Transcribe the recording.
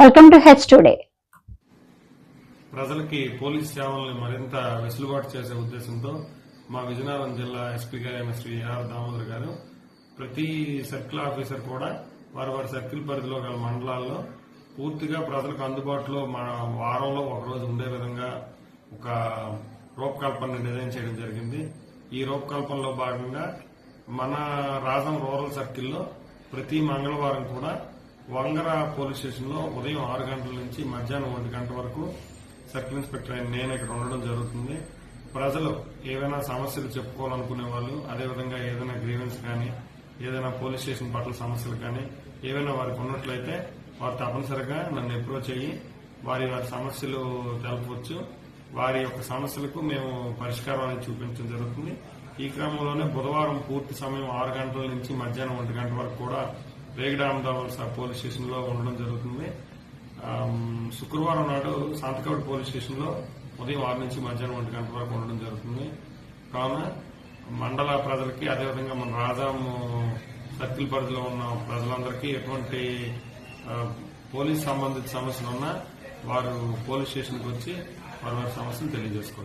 Welcome to H today. ప్రజలకి police సేవల్ని మరింత వెసులుబాటు చేసే ఉద్దేశంతో మా విజయనగరం జిల్లా ఎస్పీ గారైన శ్రీ ఆర్ దామోదర్ గారు ప్రతి సర్కిల్ ఆఫీసర్ కూడా వారి సర్కిల్ పరిధిలో గల మండలాల్లో పూర్తిగా ప్రజలకు అందుబాటులో మన వారంలో ఒకరోజు ఉండే విధంగా ఒక రూపకల్పన డిజైన్ చేయడం జరిగింది. ఈ రూపకల్పనలో భాగంగా మన రాజం రూరల్ సర్కిల్లో ప్రతి మంగళవారం కూడా వంగర పోలీస్ స్టేషన్ లో ఉదయం 6 గంటల నుంచి మధ్యాహ్నం 1 గంట వరకు సర్కిల్ ఇన్స్పెక్టర్ అయిన నేను ఇక్కడ ఉండడం జరుగుతుంది. ప్రజలు ఏదైనా సమస్యలు చెప్పుకోవాలనుకునే వాళ్ళు, అదేవిధంగా ఏదైనా గ్రీవెన్స్ కానీ, ఏదైనా పోలీస్ స్టేషన్ పట్ల సమస్యలు కానీ ఏవైనా వారికి ఉన్నట్లయితే వారు తప్పనిసరిగా నన్ను అప్రోచ్ అయ్యి వారి సమస్యలు తెలపవచ్చు. వారి యొక్క సమస్యలకు మేము పరిష్కారాన్ని చూపించడం జరుగుతుంది. ఈ క్రమంలోనే బుధవారం పూర్తి సమయం 6 గంటల నుంచి మధ్యాహ్నం 1 గంట వరకు కూడా రేగడామదావల్స పోలీస్ స్టేషన్ లో ఉండడం జరుగుతుంది. శుక్రవారం నాడు సంతకౌడ్ పోలీస్ స్టేషన్ లో ఉదయం 6 నుంచి మధ్యాహ్నం 1 గంట వరకు ఉండడం జరుగుతుంది. కావున మండల ప్రజలకి, అదేవిధంగా మన రాజాం సర్కిల్ పరిధిలో ఉన్న ప్రజలందరికీ ఎటువంటి పోలీస్ సంబంధిత సమస్యలు ఉన్నా వారు పోలీస్ స్టేషన్కి వచ్చి వారి సమస్యలు తెలియజేసుకోవాలి.